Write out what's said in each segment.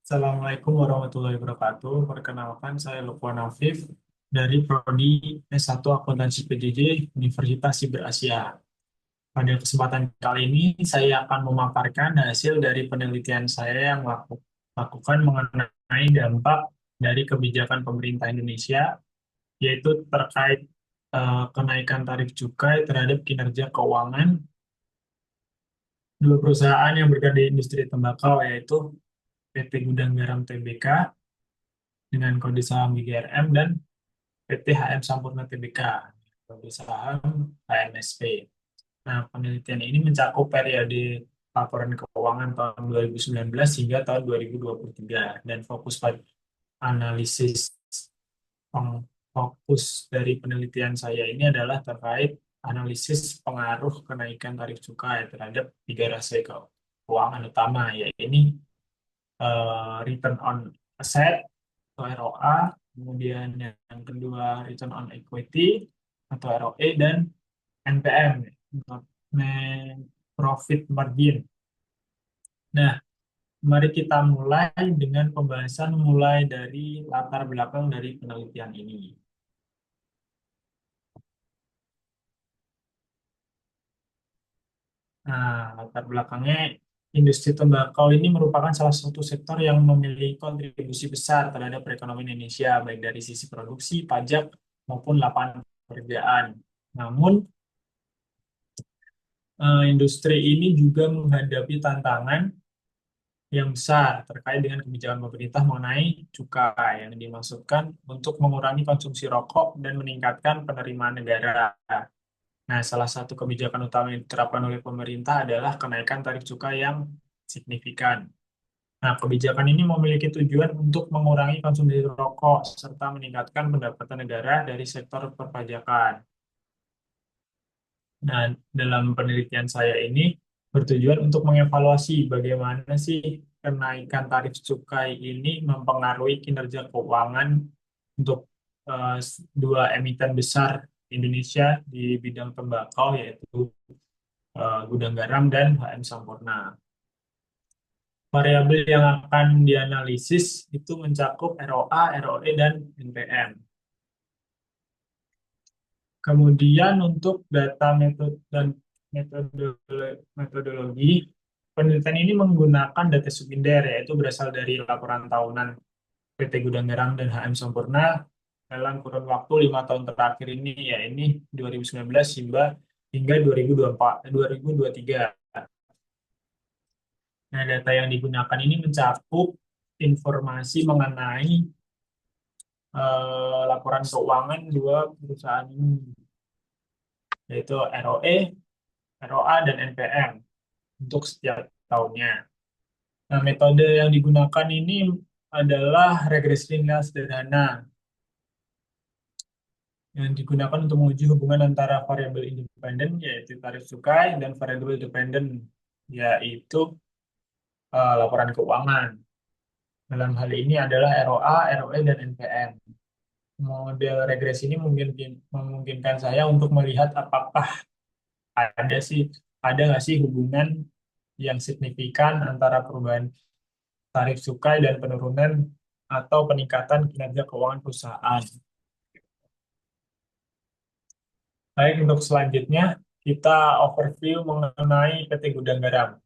Assalamualaikum warahmatullahi wabarakatuh. Perkenalkan, saya Lukman Afif dari Prodi S1 Akuntansi PJJ Universitas Siber Asia. Pada kesempatan kali ini, saya akan memaparkan hasil dari penelitian saya yang lakukan mengenai dampak dari kebijakan pemerintah Indonesia, yaitu terkait kenaikan tarif cukai terhadap kinerja keuangan dua perusahaan yang bergerak di industri tembakau, yaitu PT Gudang Garam Tbk dengan kode saham GGRM dan PT HM Sampurna Tbk, kode saham HMSP. Nah, penelitian ini mencakup periode laporan keuangan tahun 2019 hingga tahun 2023 dan analisis fokus dari penelitian saya ini adalah terkait analisis pengaruh kenaikan tarif cukai terhadap tiga rasio keuangan utama, yaitu return on asset atau ROA, kemudian yang kedua return on equity atau ROE, dan NPM, net profit margin. Nah, mari kita mulai dengan pembahasan mulai dari latar belakang dari penelitian ini. Nah, latar belakangnya, industri tembakau ini merupakan salah satu sektor yang memiliki kontribusi besar terhadap perekonomian Indonesia, baik dari sisi produksi, pajak, maupun lapangan pekerjaan. Namun, industri ini juga menghadapi tantangan yang besar terkait dengan kebijakan pemerintah mengenai cukai yang dimaksudkan untuk mengurangi konsumsi rokok dan meningkatkan penerimaan negara. Nah, salah satu kebijakan utama yang diterapkan oleh pemerintah adalah kenaikan tarif cukai yang signifikan. Nah, kebijakan ini memiliki tujuan untuk mengurangi konsumsi rokok serta meningkatkan pendapatan negara dari sektor perpajakan. Nah, dalam penelitian saya ini bertujuan untuk mengevaluasi bagaimana sih kenaikan tarif cukai ini mempengaruhi kinerja keuangan untuk eh, dua emiten besar Indonesia di bidang tembakau, yaitu Gudang Garam dan HM Sampurna. Variabel yang akan dianalisis itu mencakup ROA, ROE, dan NPM. Kemudian untuk data metode dan metodologi, penelitian ini menggunakan data sekunder, yaitu berasal dari laporan tahunan PT Gudang Garam dan HM Sampurna dalam kurun waktu 5 tahun terakhir ini, ya ini 2019 hingga 2024, 2023. Nah, data yang digunakan ini mencakup informasi mengenai laporan keuangan dua perusahaan ini, yaitu ROE, ROA, dan NPM untuk setiap tahunnya. Nah, metode yang digunakan ini adalah regresi linear sederhana yang digunakan untuk menguji hubungan antara variabel independen, yaitu tarif cukai, dan variabel dependen, yaitu laporan keuangan. Dalam hal ini adalah ROA, ROE, dan NPM. Model regresi ini memungkinkan saya untuk melihat apakah ada sih ada nggak sih hubungan yang signifikan antara perubahan tarif cukai dan penurunan atau peningkatan kinerja keuangan perusahaan. Baik, untuk selanjutnya kita overview mengenai PT Gudang Garam.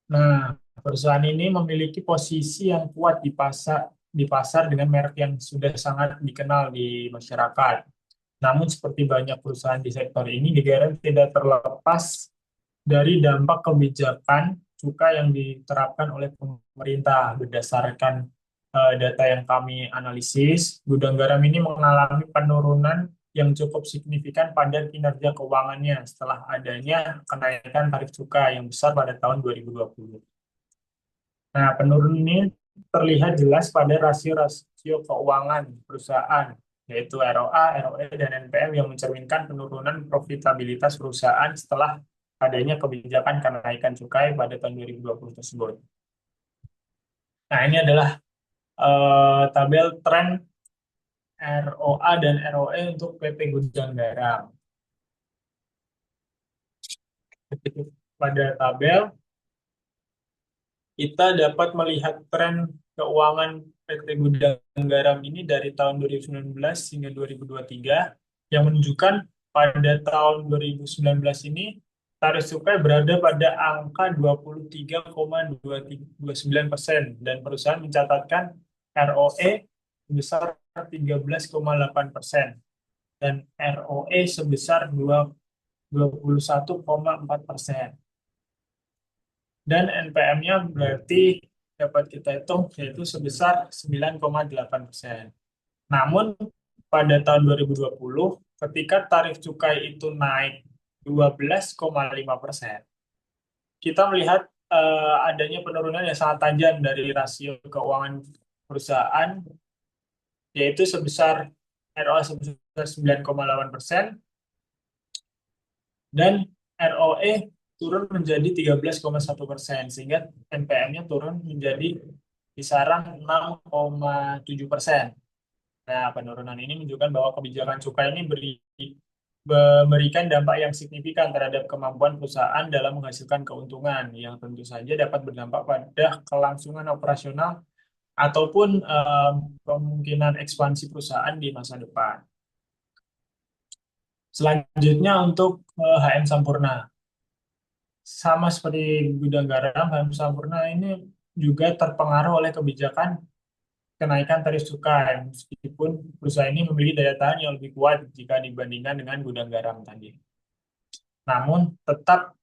Nah, perusahaan ini memiliki posisi yang kuat di pasar dengan merek yang sudah sangat dikenal di masyarakat. Namun seperti banyak perusahaan di sektor ini, Garam tidak terlepas dari dampak kebijakan cukai yang diterapkan oleh pemerintah. Berdasarkan data yang kami analisis, Gudang Garam ini mengalami penurunan yang cukup signifikan pada kinerja keuangannya setelah adanya kenaikan tarif cukai yang besar pada tahun 2020. Nah, penurunan ini terlihat jelas pada rasio-rasio keuangan perusahaan, yaitu ROA, ROE, dan NPM yang mencerminkan penurunan profitabilitas perusahaan setelah adanya kebijakan kenaikan cukai pada tahun 2020 tersebut. Nah, ini adalah tabel tren ROA dan ROE untuk PT Gudang Garam. Pada tabel kita dapat melihat tren keuangan PT Gudang Garam ini dari tahun 2019 hingga 2023 yang menunjukkan pada tahun 2019 ini tarif cukai berada pada angka 23,29% dan perusahaan mencatatkan ROE sebesar 13,8% dan ROE sebesar 21,4%. Dan NPM-nya berarti dapat kita hitung yaitu sebesar 9,8%. Namun pada tahun 2020 ketika tarif cukai itu naik 12,5%, kita melihat adanya penurunan yang sangat tajam dari rasio keuangan perusahaan yaitu sebesar ROA sebesar 9,8% dan ROE turun menjadi 13,1% sehingga NPM-nya turun menjadi kisaran 6,7%. Nah, penurunan ini menunjukkan bahwa kebijakan cukai ini memberikan dampak yang signifikan terhadap kemampuan perusahaan dalam menghasilkan keuntungan yang tentu saja dapat berdampak pada kelangsungan operasional ataupun kemungkinan ekspansi perusahaan di masa depan. Selanjutnya untuk HM Sampurna. Sama seperti Gudang Garam, HM Sampurna ini juga terpengaruh oleh kebijakan kenaikan tarif cukai, meskipun perusahaan ini memiliki daya tahan yang lebih kuat jika dibandingkan dengan Gudang Garam tadi. Namun, tetap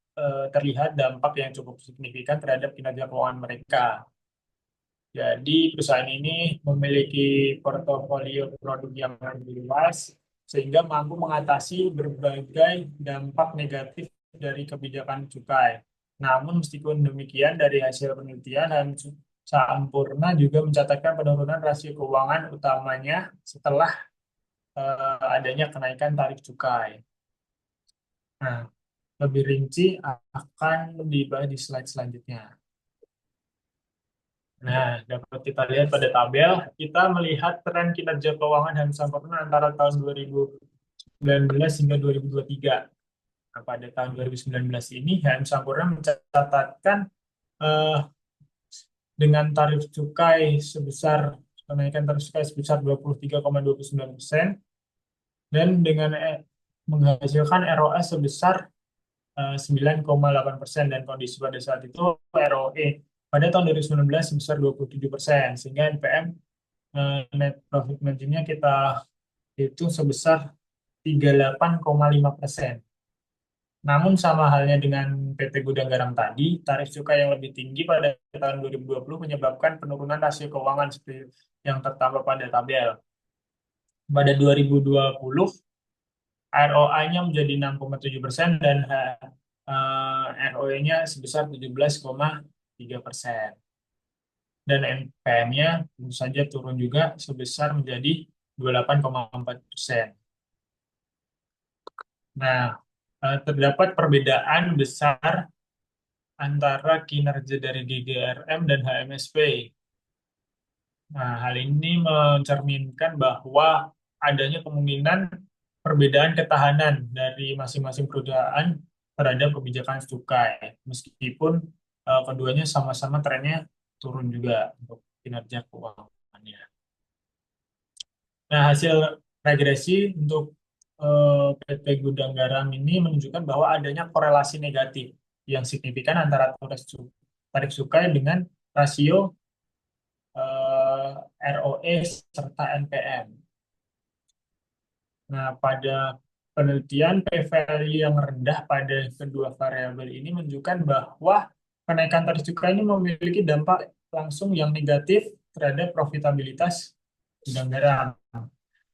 terlihat dampak yang cukup signifikan terhadap kinerja keuangan mereka. Jadi, perusahaan ini memiliki portofolio produk yang lebih luas, sehingga mampu mengatasi berbagai dampak negatif dari kebijakan cukai. Namun, meskipun demikian, dari hasil penelitian dan Sampurna juga mencatatkan penurunan rasio keuangan utamanya setelah adanya kenaikan tarif cukai. Nah, lebih rinci akan dibahas di slide selanjutnya. Nah, dapat kita lihat pada tabel, kita melihat tren kinerja keuangan dan Sampurna antara tahun 2019 hingga 2023. Nah, pada tahun 2019 ini, HM Sampurna mencatatkan eh, dengan tarif cukai sebesar kenaikan tarif cukai sebesar 23,29% dan dengan menghasilkan ROE sebesar 9,8% dan kondisi pada saat itu ROE pada tahun 2019 sebesar 27% sehingga NPM net profit margin-nya kita hitung sebesar 38,5%. Namun sama halnya dengan PT Gudang Garam tadi, tarif cukai yang lebih tinggi pada tahun 2020 menyebabkan penurunan rasio keuangan seperti yang tertambah pada tabel. Pada 2020, ROA-nya menjadi 6,7% dan ROE-nya sebesar 17,3%. Dan NPM-nya tentu saja turun juga sebesar menjadi 28,4%. Nah, terdapat perbedaan besar antara kinerja dari GGRM dan HMSP. Nah, hal ini mencerminkan bahwa adanya kemungkinan perbedaan ketahanan dari masing-masing perusahaan terhadap kebijakan cukai, meskipun keduanya sama-sama trennya turun juga untuk kinerja keuangannya. Nah, hasil regresi untuk PT Gudang Garam ini menunjukkan bahwa adanya korelasi negatif yang signifikan antara tarif cukai dengan rasio ROE serta NPM. Nah, pada penelitian P-value yang rendah pada kedua variabel ini menunjukkan bahwa kenaikan tarif cukai ini memiliki dampak langsung yang negatif terhadap profitabilitas gudang garam.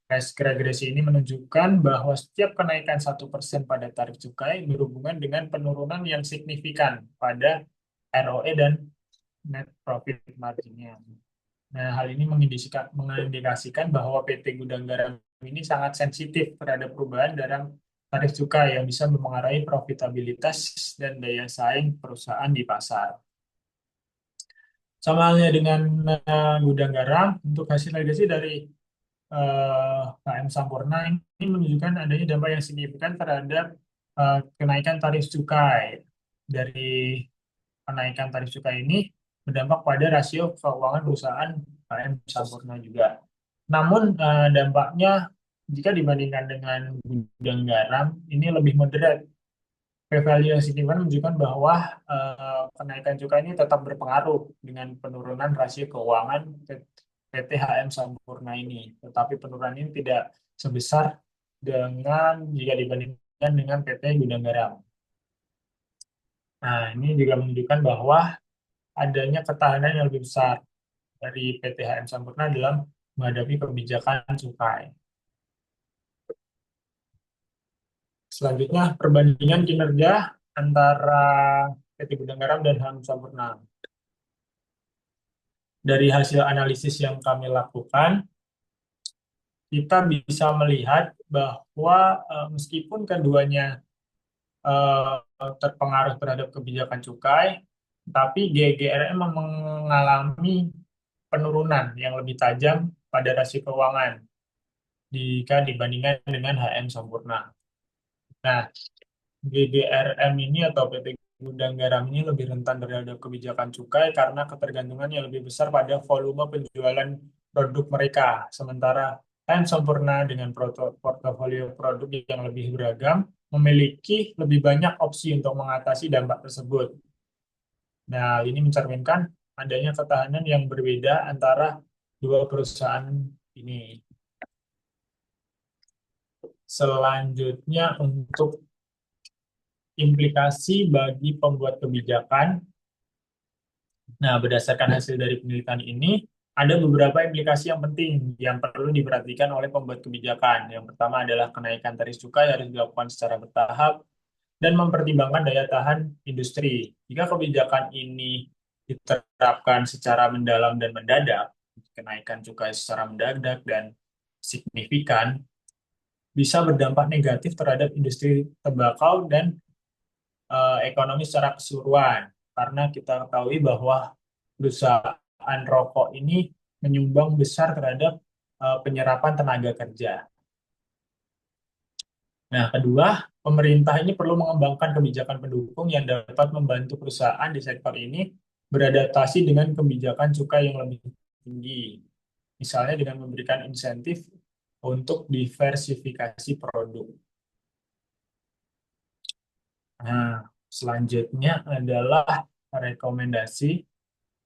Regresi ini menunjukkan bahwa setiap kenaikan 1% pada tarif cukai berhubungan dengan penurunan yang signifikan pada ROE dan net profit margin-nya. Nah, hal ini mengindikasikan bahwa PT Gudang Garam ini sangat sensitif terhadap perubahan dalam tarif cukai yang bisa mempengaruhi profitabilitas dan daya saing perusahaan di pasar. Sama halnya dengan Gudang Garam, untuk hasil regresi dari KM Sampurna ini menunjukkan adanya dampak yang signifikan terhadap kenaikan tarif cukai. Dari kenaikan tarif cukai ini, berdampak pada rasio keuangan perusahaan HM Sampurna juga. Namun dampaknya jika dibandingkan dengan gudang garam ini lebih moderat. P-value yang signifikan menunjukkan bahwa kenaikan cukai ini tetap berpengaruh dengan penurunan rasio keuangan PT HM Sampurna ini. Tetapi penurunan ini tidak sebesar dengan jika dibandingkan dengan PT Gudang Garam. Nah, ini juga menunjukkan bahwa adanya ketahanan yang lebih besar dari PT HM Sampurna dalam menghadapi kebijakan cukai. Selanjutnya, perbandingan kinerja antara PT Gudang Garam dan HM Sampurna. Dari hasil analisis yang kami lakukan, kita bisa melihat bahwa meskipun keduanya terpengaruh terhadap kebijakan cukai, tapi GGRM mengalami penurunan yang lebih tajam pada rasio keuangan jika dibandingkan dengan HM Sampurna. Nah, GGRM ini atau PT Gudang Garam ini lebih rentan terhadap kebijakan cukai karena ketergantungan yang lebih besar pada volume penjualan produk mereka. Sementara HM Sampurna dengan portofolio produk yang lebih beragam memiliki lebih banyak opsi untuk mengatasi dampak tersebut. Nah, ini mencerminkan adanya ketahanan yang berbeda antara dua perusahaan ini. Selanjutnya untuk implikasi bagi pembuat kebijakan. Nah, berdasarkan hasil dari penelitian ini, ada beberapa implikasi yang penting yang perlu diperhatikan oleh pembuat kebijakan. Yang pertama adalah kenaikan tarif cukai harus dilakukan secara bertahap dan mempertimbangkan daya tahan industri. Jika kebijakan ini diterapkan secara mendalam dan mendadak, kenaikan cukai secara mendadak dan signifikan, bisa berdampak negatif terhadap industri tembakau dan ekonomi secara keseluruhan. Karena kita ketahui bahwa perusahaan rokok ini menyumbang besar terhadap penyerapan tenaga kerja. Nah, kedua, pemerintah ini perlu mengembangkan kebijakan pendukung yang dapat membantu perusahaan di sektor ini beradaptasi dengan kebijakan cukai yang lebih tinggi. Misalnya dengan memberikan insentif untuk diversifikasi produk. Nah, selanjutnya adalah rekomendasi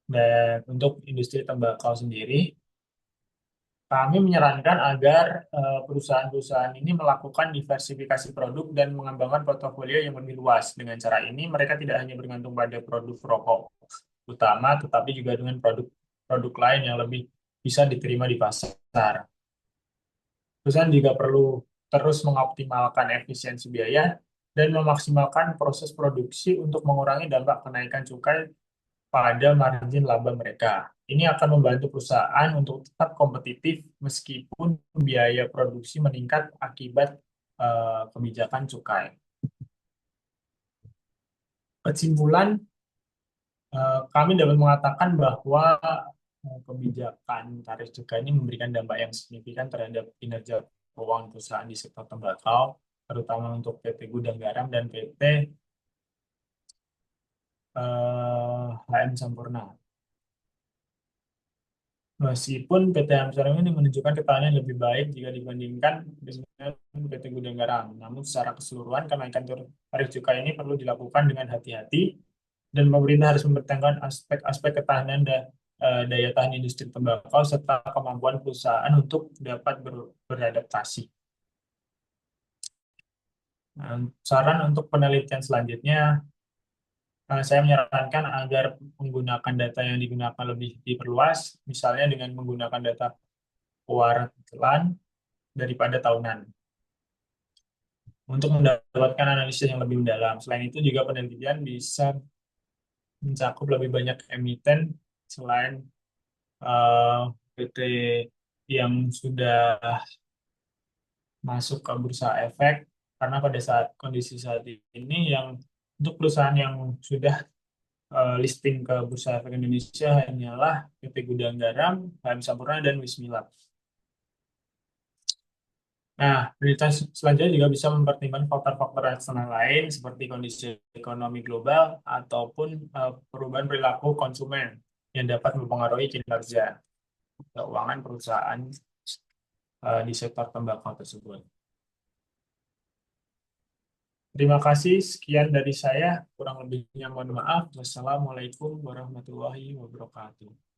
dan untuk industri tembakau sendiri. Kami menyarankan agar perusahaan-perusahaan ini melakukan diversifikasi produk dan mengembangkan portofolio yang lebih luas. Dengan cara ini, mereka tidak hanya bergantung pada produk rokok utama, tetapi juga dengan produk-produk lain yang lebih bisa diterima di pasar. Perusahaan juga perlu terus mengoptimalkan efisiensi biaya dan memaksimalkan proses produksi untuk mengurangi dampak kenaikan cukai pada margin laba mereka. Ini akan membantu perusahaan untuk tetap kompetitif meskipun biaya produksi meningkat akibat kebijakan cukai. Kesimpulan, kami dapat mengatakan bahwa kebijakan tarif cukai ini memberikan dampak yang signifikan terhadap kinerja keuangan perusahaan di sektor tembakau, terutama untuk PT Gudang Garam dan PT HM Sampurna. Meskipun PT Amsaram ini menunjukkan ketahanan yang lebih baik jika dibandingkan dengan PT Gudang Garam. Namun secara keseluruhan kenaikan tarif cukai ini perlu dilakukan dengan hati-hati dan pemerintah harus mempertimbangkan aspek-aspek ketahanan dan daya tahan industri tembakau serta kemampuan perusahaan untuk dapat beradaptasi. Nah, saran untuk penelitian selanjutnya, saya menyarankan agar menggunakan data yang digunakan lebih diperluas, misalnya dengan menggunakan data kuartalan daripada tahunan untuk mendapatkan analisis yang lebih mendalam. Selain itu juga penelitian bisa mencakup lebih banyak emiten selain PT yang sudah masuk ke bursa efek, karena pada saat kondisi saat ini yang untuk perusahaan yang sudah listing ke bursa efek Indonesia hanyalah PT Gudang Garam, HM Sampurna, dan Wismilab. Nah, penelitian selanjutnya juga bisa mempertimbangkan faktor-faktor eksternal lain seperti kondisi ekonomi global ataupun perubahan perilaku konsumen. yang dapat mempengaruhi kinerja keuangan perusahaan di sektor tembakau tersebut. Terima kasih, sekian dari saya. Kurang lebihnya mohon maaf. Wassalamualaikum warahmatullahi wabarakatuh.